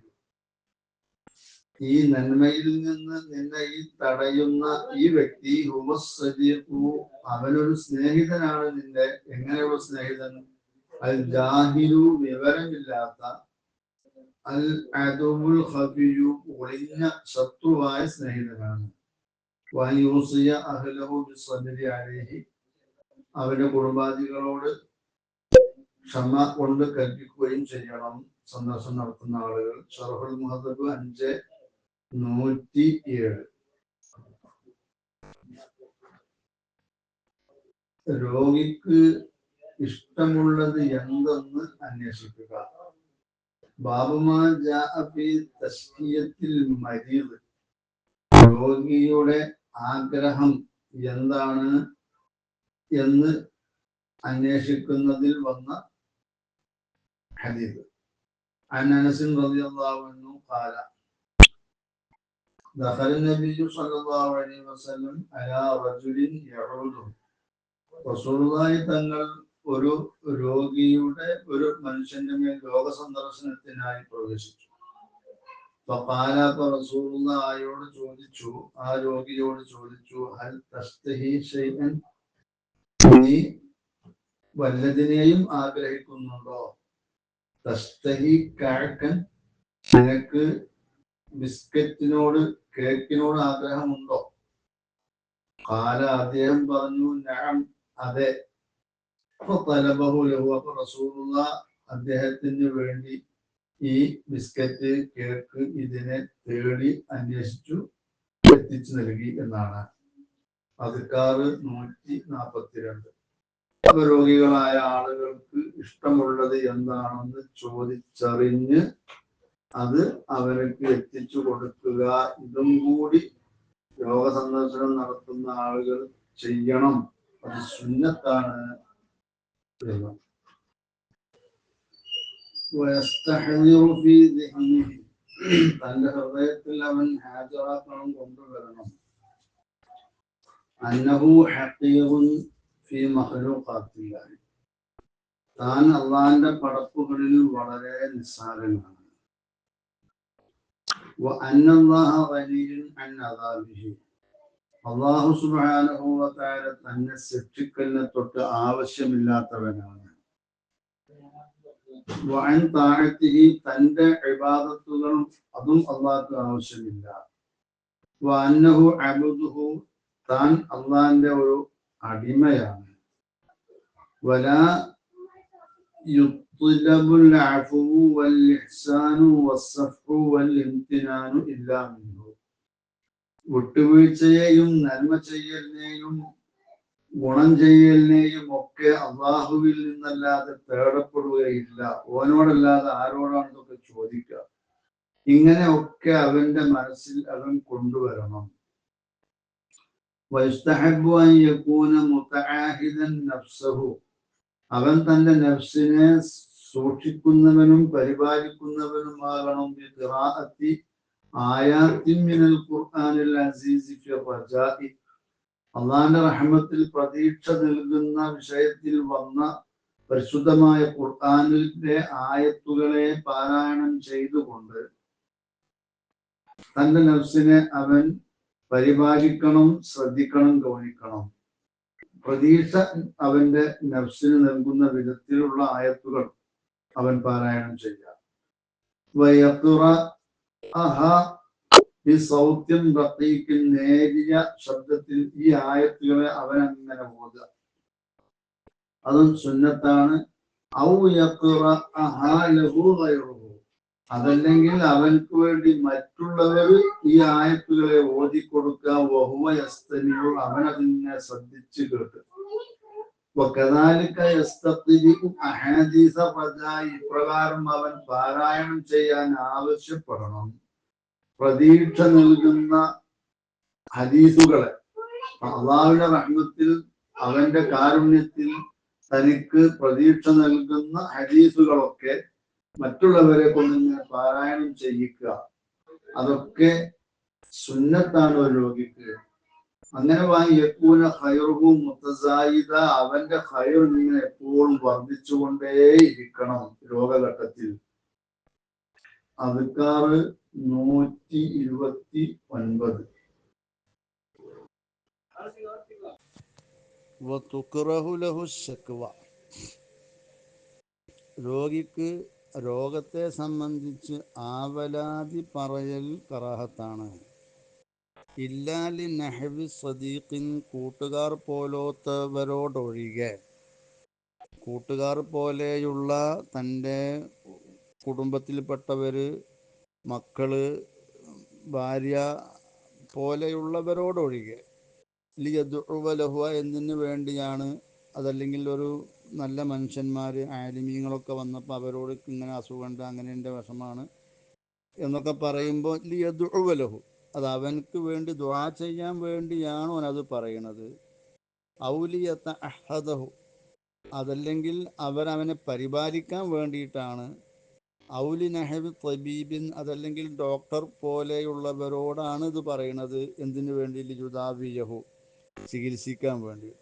ഈ നന്മയിൽ നിന്ന് നിന്നെ ഈ തടയുന്ന ഈ വ്യക്തി ഹുവ സദീഖു, അവനൊരു സ്നേഹിതനാണ് നിന്റെ. എങ്ങനെയുള്ള സ്നേഹിതൻ? അൽ ജാഹിലു, വിവരമില്ലാത്ത, അൽ അദുവുൽ ഖഫിയു, ഒളിഞ്ഞ ശത്രുവായ സ്നേഹിതനാണ്. വയൂസിയ അഹ്ലഹു ബിസ്സബ്രി അലൈഹി, അവന്റെ കുടുംബാദികളോട് ക്ഷമ കൊണ്ട് കൽപ്പിക്കുകയും ചെയ്യണം സന്ദർശനം നടത്തുന്ന ആളുകൾ. ശർഹുൽ മുഹദ്ദബ് 5:107. രോഗിക്ക് ഇഷ്ടമുള്ളത് എന്തെന്ന് അന്വേഷിക്കുക. ബാബുമാ ജാഅ ഫീ തസ്കിയത്തിൽ മരീദ്, രോഗിയുടെ ആഗ്രഹം എന്താണ് എന്ന് അന്വേഷിക്കുന്നതിൽ വന്ന ഹദീസ്. അൻ അനസ് റളിയല്ലാഹു അൻഹു ഖാല ദഖല നബിയ്യു സ്വല്ലല്ലാഹു അലൈഹി വസല്ലം അലാ റജുലിൻ യഊദു, റസൂലുള്ളാഹി തങ്ങൾ ഒരു രോഗിയുടെ, ഒരു മനുഷ്യന്റെ മേൽ രോഗ സന്ദർശനത്തിനായി പ്രവേശിച്ചു. ഫഖാല, റസൂലുള്ളാഹിയോട് ചോദിച്ചു, ആ രോഗിയോട് ചോദിച്ചു, ഹൽ തസ്തഹി ശൈഅൻ, നീ വല്ലതിനെയും ആഗ്രഹിക്കുന്നുണ്ടോ? തസ്തഹി കഅകൻ, നിനക്ക് ബിസ്ക്കറ്റിനോട്, കേക്കിനോട് ആഗ്രഹമുണ്ടോ? ഖാല, അദ്ദേഹം പറഞ്ഞു, നഅം, അതെ. ഫതലബഹു ലഹു, അപ്പോൾ റസൂലുള്ളാഹി അദ്ദേഹത്തിന് വേണ്ടി ഈ ബിസ്ക്കറ്റ്, കേക്ക്, ഇതിനെ തേടി അന്വേഷിച്ചു എത്തിച്ചു നൽകി എന്നാണ്. അദ്കാർ 142. രോഗികളായ ആളുകൾക്ക് ഇഷ്ടമുള്ളത് എന്താണെന്ന് ചോദിച്ചറിഞ്ഞ് അത് അവർക്ക് എത്തിച്ചു കൊടുക്കുക. ഇതും കൂടി രോഗസന്ദർശനം നടത്തുന്ന ആളുകൾ ചെയ്യണം. അത് സുന്നത്താണ്. തന്റെ ഹൃദയത്തിൽ അവൻ ഹാജരാക്കണം, കൊണ്ടുവരണം. അന്നഹു ഹഖീറുൻ ഫീ മഖ്ലൂഖാത്തില്ലാഹി, താൻ അല്ലാഹുവിന്റെ പടപ്പുകളിൽ വളരെ നിസ്സാരനാണ്. വഅന്നല്ലാഹ ഗനിയ്യുൻ അൻ അദാബിഹി, അല്ലാഹു സുബ്ഹാനഹു വ തആല തന്നെ ശിക്ഷിക്കലിനെ തൊട്ട് ആവശ്യമില്ലാത്തവനാണ്. വഅൻ തഅതിഹി, തന്റെ ഇബാദത്തുകൾ അതും അല്ലാഹുവിന് ആവശ്യമില്ല. വഅന്നഹു അബ്ദുഹു, താൻ അല്ലാഹുവിന്റെ ഒരു അടിമയാണ്. വലാ യുത്ലബുൽ അഫ്വു വൽ ഇഹ്സാനു വസ്സഫു വൽ ഇംതിനാനു ഇല്ലാ മിൻഹു, വിട്ടുവീഴ്ചയെയും നന്മ ചെയ്യലിനെയും ഗുണം ചെയ്യലിനെയും ഒക്കെ അള്ളാഹുവിൽ നിന്നല്ലാതെ തേടപ്പെടുകയില്ല. ഓനോടല്ലാതെ ആരോടാണ് ഇതൊക്കെ ചോദിക്കുക? ഇങ്ങനെ ഒക്കെ അവന്റെ മനസ്സിൽ അവൻ കൊണ്ടുവരണം. വയസ്തഹബ്ബു അൻ യകൂന മുതആഹിദൻ നഫ്സഹു, അവൻ തന്റെ നഫ്സിനെ സൂക്ഷിക്കുന്നവനും പരിപാലിക്കുന്നവനുമാകണം. ബിഖിറാഅത്തി ആയാത്തിൻ മിനൽ ഖുർആനിൽ അസീസി ഫി റജാഇ, അള്ളാഹുവിന്റെ റഹ്മത്തിൽ പ്രതീക്ഷ നൽകുന്ന വിഷയത്തിൽ വന്ന പരിശുദ്ധമായ ഖുർആനിലെ ആയത്തുകളെ പാരായണം ചെയ്തുകൊണ്ട് തന്റെ നഫ്സിനെ അവൻ പരിപാലിക്കണം, ശ്രദ്ധിക്കണം, ഗൗനിക്കണം. പ്രതീക്ഷ അവന്റെ നഫ്സിന് നൽകുന്ന വിധത്തിലുള്ള ആയത്തുകൾ അവൻ പാരായണം ചെയ്യാം. ഈ സൗത്യം റഖീഖിൻ, നേരിയ ശബ്ദത്തിൽ ഈ ആയത്തുകളെ അവൻ അങ്ങനെ ഓതുക. അതും സുന്നത്താണ്. ഔ യഖറഅഹാ ലഹു ഗൈറുഹു, അതല്ലെങ്കിൽ അവൻക്ക് വേണ്ടി മറ്റുള്ളവർ ഈ ആയത്തുകളെ ഓതിക്കൊടുക്കുക. വഹുവ യസ്തമിഉ, അവൻ അതിനെ ശ്രദ്ധിച്ച് കേട്ട്. വകദാലിക യസ്തഖ്ദിഉ അഹാദീസ റജാഇ, ഇപ്രകാരം അവൻ പാരായണം ചെയ്യാൻ ആവശ്യപ്പെടണം. പ്രതീക്ഷ നൽകുന്ന ഹദീസുകളെ, അല്ലാഹുവിന്റെ റഹ്മത്തിൽ അവന്റെ കാരുണ്യത്തിൽ തനിക്ക് പ്രതീക്ഷ നൽകുന്ന ഹദീസുകളൊക്കെ മറ്റുള്ളവരെ കൊണ്ട് ഇങ്ങനെ പാരായണം ചെയ്യിക്കുക, അതൊക്കെ സുന്നത്താണ് ഒരു രോഗിക്ക്. അങ്ങനെ യകൂന ഖൈറുഹു മുതസായിദ, അവന്റെ ഖൈർ ഇങ്ങനെ എപ്പോഴും വർദ്ധിച്ചുകൊണ്ടേയിരിക്കണം രോഗഘട്ടത്തിൽ. അദ്കാറ് 129. രോഗിക്ക് രോഗത്തെ സംബന്ധിച്ച് ആവലാതി പറയൽ കറാഹത്താണ്. ഇല്ലാലി നഹ്വി സദീഖിൻ, കൂട്ടുകാർ പോലോത്തവരോടൊഴികെ. കൂട്ടുകാർ പോലെയുള്ള തൻ്റെ കുടുംബത്തിൽപ്പെട്ടവര്, മക്കള്, ഭാര്യ പോലെയുള്ളവരോടൊഴികെ. ലിയദ്ഉവ ലഹു, എന്തിനു വേണ്ടിയാണ്? അതല്ലെങ്കിൽ ഒരു നല്ല മനുഷ്യന്മാർ ആലിമീങ്ങളൊക്കെ വന്നപ്പോൾ അവരോട് ഇങ്ങനെ അസുഖമുണ്ട്, അങ്ങനെ എൻ്റെ വിഷമാണ് എന്നൊക്കെ പറയുമ്പോൾ ലിയദ്ഉവ ലഹു, അത് അവനക്ക് വേണ്ടി ദുആ ചെയ്യാൻ വേണ്ടിയാണ് അവനത് പറയണത്. ഔലിയത അഹദഹു, അതല്ലെങ്കിൽ അവരവനെ പരിപാലിക്കാൻ വേണ്ടിയിട്ടാണ്. ഔലി നഹബി തബീബിൻ, അതല്ലെങ്കിൽ ഡോക്ടർ പോലെയുള്ളവരോടാണ് ഇത് പറയുന്നത്. എന്തിനു വേണ്ടി? ലിജുദാവിയഹു, ചികിത്സിക്കാൻ വേണ്ടിയിട്ട്.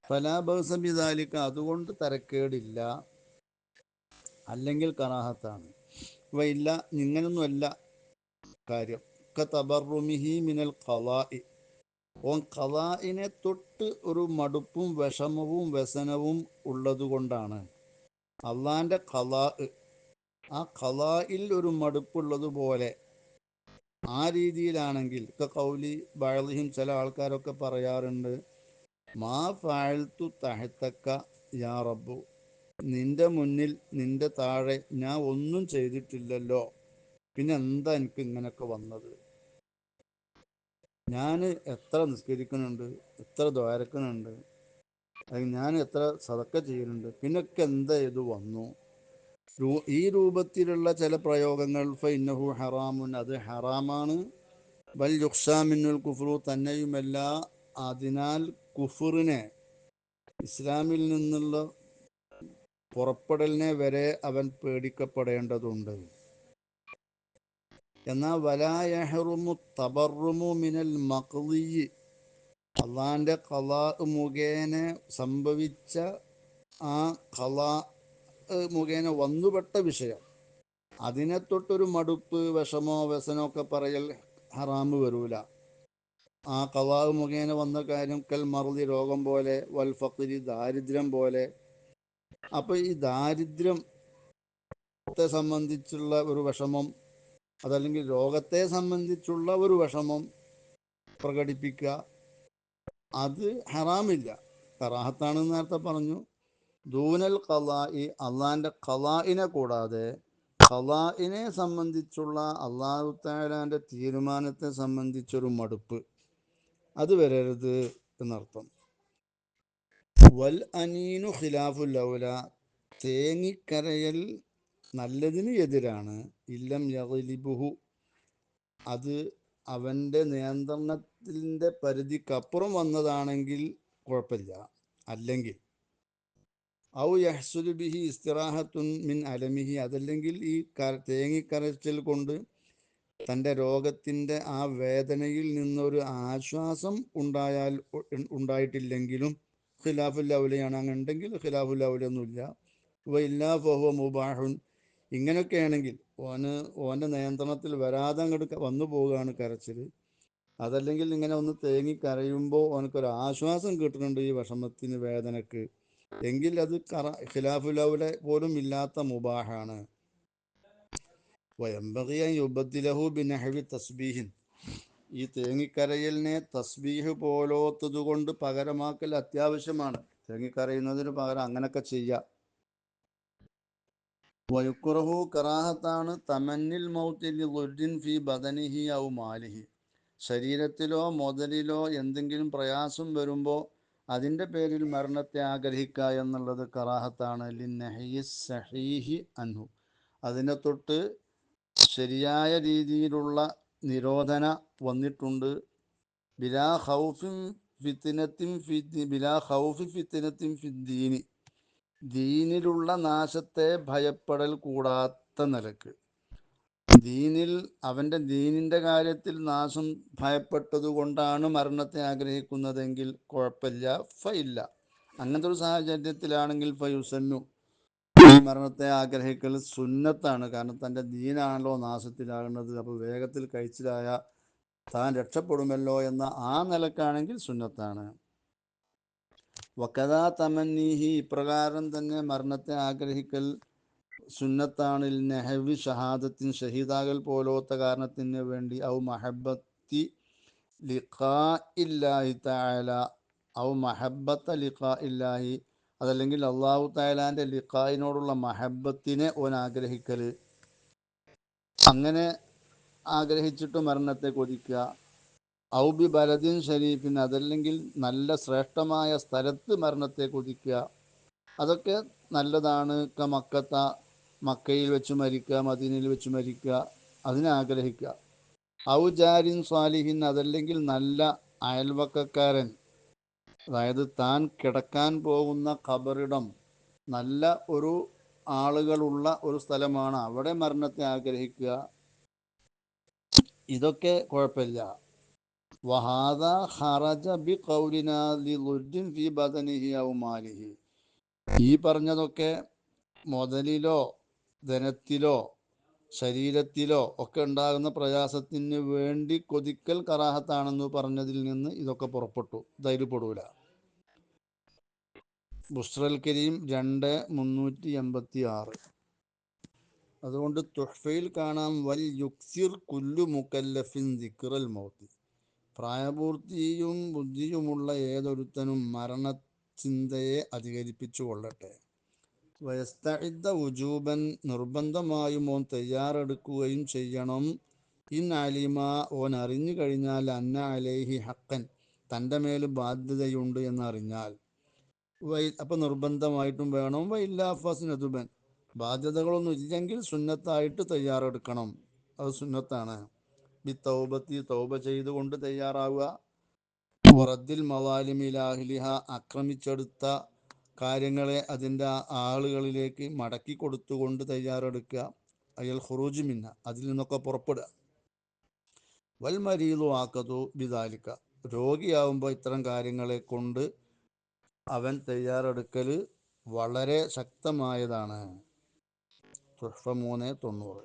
ഫലാ ബഅസ ബിദാലിക, അതുകൊണ്ട് തരക്കേടില്ല, അല്ലെങ്കിൽ കറാഹത്താണ്. ഇല്ല, ഇങ്ങനൊന്നുമല്ല കാര്യം. കതബറുമിഹി മിനൽ ഖളാഇ, ഓൻ ഖളാഇനെ തൊട്ട് ഒരു മടുപ്പും വിഷമവും വ്യസനവും ഉള്ളതുകൊണ്ടാണ്. അള്ളാന്റെ ഖളാ, ആ ഖളായിൽ ഒരു മടുപ്പുള്ളതുപോലെ ആ രീതിയിലാണെങ്കിൽ കൗലി ബഅദിഹിം, ചില ആൾക്കാരൊക്കെ പറയാറുണ്ട്, മാ ഫഅൽതു തഹതക യാ റബ്ബു, നിന്റെ മുന്നിൽ നിന്റെ താഴെ ഞാൻ ഒന്നും ചെയ്തിട്ടില്ലല്ലോ, പിന്നെ എന്താ എനിക്ക് ഇങ്ങനെയൊക്കെ വന്നത്? ഞാൻ എത്ര നിസ്കരിക്കുന്നുണ്ട്, എത്ര ദ്വാരക്കുന്നുണ്ട്, ഞാൻ എത്ര സദക്ക ചെയ്യുന്നുണ്ട്, പിന്നൊക്കെ എന്താ ഇത് വന്നു? ഈ രൂപത്തിലുള്ള ചില പ്രയോഗങ്ങൾ ഫഇന്നഹു ഹറാമുൻ, അത് ഹറാമാണ്. ബൽ യുഖ്ശാ മിന്നുൽ കുഫ്റു, തന്നെയുമല്ല അതിനാൽ കുഫറിനെ, ഇസ്ലാമിൽ നിന്നുള്ള പുറപ്പെടലിനെ വരെ അവൻ പേടിക്കപ്പെടേണ്ടതുണ്ട്. എന്നാൽ വലാ യഹ്റുമു തബറുമു മിനൽ മഖ്ദി, അള്ളാന്റെ ഖളാ മുഖേന സംഭവിച്ച, ആ ഖളാ മുഖേന വന്നുപെട്ട വിഷയം, അതിനെ തൊട്ടൊരു മടുപ്പ്, വിഷമോ വ്യസനോ ഒക്കെ പറയൽ ഹറാമ് വരൂല. ആ ഖളാ മുഖേന വന്ന കാര്യം കൽ മർദി, രോഗം പോലെ, വൽ ഫഖ്രി, ദാരിദ്ര്യം പോലെ. അപ്പൊ ഈ ദാരിദ്ര്യത്തെ സംബന്ധിച്ചുള്ള ഒരു വിഷമം, അതല്ലെങ്കിൽ രോഗത്തെ സംബന്ധിച്ചുള്ള ഒരു വിഷമം പ്രകടിപ്പിക്കുക, അത് ഹറാമില്ല, കറാഹത്താണെന്ന് നേരത്തെ പറഞ്ഞു. ദൂനൽ ഖളാഇ, അള്ളാന്റെ ഖളാഇനെ കൂടാതെ, ഖളാഇനെ സംബന്ധിച്ചുള്ള അള്ളാഹു തആലാന്റെ തീരുമാനത്തെ സംബന്ധിച്ചൊരു മടുപ്പ്, അത് വരരുത് എന്നർത്ഥം. വൽ അനീനു ഖിലാഫുൽ ഔല, തേങ്ങിക്കരയൽ നല്ലതിന് എതിരാണ്. ഇല്ലം യഗ്ലിബുഹു, അത് അവൻ്റെ നിയന്ത്രണത്തിൻ്റെ പരിധിക്കപ്പുറം വന്നതാണെങ്കിൽ കുഴപ്പമില്ല. അല്ലെങ്കിൽ ഔ യഹ്സുലു ബിഹി ഇസ്തിറാഹത്തുൻ മിൻ അലമിഹി, അതല്ലെങ്കിൽ ഈ തേങ്ങിക്കരച്ചിൽ കൊണ്ട് തൻ്റെ രോഗത്തിൻ്റെ ആ വേദനയിൽ നിന്നൊരു ആശ്വാസം ഉണ്ടായിട്ടില്ലെങ്കിലും ഖിലാഫുൽ ഔലയാണ്. അങ്ങനെ ഉണ്ടെങ്കിൽ ഖിലാഫുൽ ഔലയൊന്നുമില്ല. വഇല്ലാ ഫഹുവ മുബാഹുൻ, ഇങ്ങനെയൊക്കെയാണെങ്കിൽ ഓൻ്റെ നിയന്ത്രണത്തിൽ വരാതെ അങ്ങോട്ട് വന്നു പോവുകയാണ് കരച്ചിൽ, അതല്ലെങ്കിൽ ഇങ്ങനെ ഒന്ന് തേങ്ങി കരയുമ്പോൾ ഓനക്കൊരു ആശ്വാസം കിട്ടുന്നുണ്ട് ഈ വിഷമത്തിന്, വേദനക്ക്, എങ്കിൽ അത് ഖിലാഫുൽ ഔല പോലും ഇല്ലാത്ത മുബാഹാണ്. വയംബഗി അൻ യുബദ്ദിലഹു ബിനഹ്വി തസ്ബീഹിൻ, ഈ തേങ്ങിക്കരയലിനെ തസ്ബീഹ് പോലോത്തതുകൊണ്ട് പകരമാക്കൽ അത്യാവശ്യമാണ്. തേങ്ങിക്കരയുന്നതിന് പകരം അങ്ങനൊക്കെ ചെയ്യാം. വയുക്റഹു, കറാഹത്താണ്, തമന്നിൽ മൗത്തി ലിദുർരിൻ ഫി ബദനിഹി ഔ മാലിഹി, ശരീരത്തിലോ മുതലിലോ എന്തെങ്കിലും പ്രയാസം വരുമ്പോൾ അതിൻ്റെ പേരിൽ മരണത്തെ ആഗ്രഹിക്കുക എന്നുള്ളത് കറാഹത്താണ്. ലിന്നഹി സഹീഹി അൻഹു, അതിനെ തൊട്ട് ശരിയായ രീതിയിലുള്ള നിരോധന വന്നിട്ടുണ്ട്. ബിലാ ഖൗഫി ഫിത്നത്തിൻ ഫിദ്ദീനി, ദീനിലുള്ള നാശത്തെ ഭയപ്പെടൽ കൂടാത്ത നിലക്ക്, ദീനിൽ അവൻ്റെ ദീനിൻ്റെ കാര്യത്തിൽ നാശം ഭയപ്പെട്ടതുകൊണ്ടാണ് മരണത്തെ ആഗ്രഹിക്കുന്നതെങ്കിൽ കുഴപ്പമില്ല, ഫയില്ല. അങ്ങനത്തെ ഒരു സാഹചര്യത്തിലാണെങ്കിൽ ഫയുസന്നു, ഈ മരണത്തെ ആഗ്രഹിക്കൽ സുന്നത്താണ്. കാരണം തൻ്റെ ദീനാണല്ലോ നാശത്തിലാകുന്നത്. അപ്പോൾ വേഗത്തിൽ കഴിച്ചിലായ താൻ രക്ഷപ്പെടുമല്ലോ എന്ന ആ നിലക്കാണെങ്കിൽ സുന്നത്താണ്. വക്കഥാ തമന്നീഹി, ഇപ്രകാരം തന്നെ മരണത്തെ ആഗ്രഹിക്കൽ സുന്നത്താണ്. നെഹവി ഷഹാദത്തിൻ, ഷഹീദാകൽ പോലോത്ത കാരണത്തിന് വേണ്ടി, ഔ മഹബത്തി ലിഖാ ഇല്ലാഹി തആല, ഔ മഹബത്ത ലിഖാ ഇല്ലാഹി, അതല്ലെങ്കിൽ അള്ളാഹു തആലാൻ്റെ ലിഖായിനോടുള്ള മഹബത്തിനെ ഓൻ ആഗ്രഹിക്കൽ, അങ്ങനെ ആഗ്രഹിച്ചിട്ട് മരണത്തെ കൊതിക്കുക. ഔ ബി ബലദിൻ ഷരീഫിൻ, അതല്ലെങ്കിൽ നല്ല ശ്രേഷ്ഠമായ സ്ഥലത്ത് മരണത്തെ കൊതിക്കുക, അതൊക്കെ നല്ലതാണ്. മക്കത്ത, മക്കയിൽ വെച്ച് മരിക്കുക, മദീനയിൽ വെച്ച് മരിക്കുക, അതിനാഗ്രഹിക്കുക. ഔ ജാരിൻ സ്വാലിഹിൻ, അതല്ലെങ്കിൽ നല്ല അയൽവക്കക്കാരൻ, അതായത് താൻ കിടക്കാൻ പോകുന്ന ഖബറിടം നല്ല ഒരു ആളുകളുള്ള ഒരു സ്ഥലമാണ്, അവിടെ മരണത്തെ ആഗ്രഹിക്കുക, ഇതൊക്കെ കുഴപ്പമില്ല. വഹാദ ഖറജ ബി ഖൗലിനാ ലിളുദ്ദിൻ ഫി ബദനിഹി ഔ മാലിഹി, ഈ പറഞ്ഞതൊക്കെ മുതലിലോ ധനത്തിലോ ശരീരത്തിലോ ഒക്കെ ഉണ്ടാകുന്ന പ്രയാസത്തിന് വേണ്ടി കൊതിക്കൽ കറാഹത്താണെന്ന് പറഞ്ഞതിൽ നിന്ന് ഇതൊക്കെ പുറപ്പെട്ടു, ധൈര്യപ്പെടൂല. ബുസ്റൽ കരീം 2,386. അതുകൊണ്ട് തുഹ്ഫയിൽ കാണാം, വൽ യുക്സിർ കുല്ലു മുക്കല്ലഫിൻ ദിക്റൽ മൗത്ത്, പ്രായപൂർത്തിയും ബുദ്ധിയുമുള്ള ഏതൊരുത്തനും മരണചിന്തയെ അധികരിപ്പിച്ചു കൊള്ളട്ടെ. വയസ്തഇദ്ദ വുജൂബൻ, നിർബന്ധമായും ഓൻ തയ്യാറെടുക്കുകയും ചെയ്യണം. ഇൻ അലിമ, ഓൻ അറിഞ്ഞു കഴിഞ്ഞാൽ, അന്ന അലൈഹി ഹക്കൻ, തൻ്റെ മേൽ ബാധ്യതയുണ്ട് എന്നറിഞ്ഞാൽ, അപ്പം നിർബന്ധമായിട്ടും വേണം. വൈല്ലാ ഫസ്നതുബൻ, ബാധ്യതകളൊന്നും ഇല്ലെങ്കിൽ സുന്നത്തായിട്ട് തയ്യാറെടുക്കണം, അത് സുന്നത്താണ്. ബി തൗബത്തി, തൗബ ചെയ്തുകൊണ്ട് തയ്യാറാവുക. വറദ്ദിൽ മവാലിമിലാഹ്ലിഹ, ആക്രമിച്ചെടുത്ത കാര്യങ്ങളെ അതിൻ്റെ ആളുകളിലേക്ക് മടക്കി കൊടുത്തുകൊണ്ട് തയ്യാറെടുക്കുക. അയൽ ഖുറൂജ് മിന്ന, അതിൽ നിന്നൊക്കെ പുറപ്പെടുക. വൽ മരീദു ആഖദു ബിദാലിക, രോഗിയാവുമ്പോൾ ഇത്തരം കാര്യങ്ങളെ കൊണ്ട് അവൻ തയ്യാറെടുക്കൽ വളരെ ശക്തമായതാണ്. തുഹ്ഫ 390.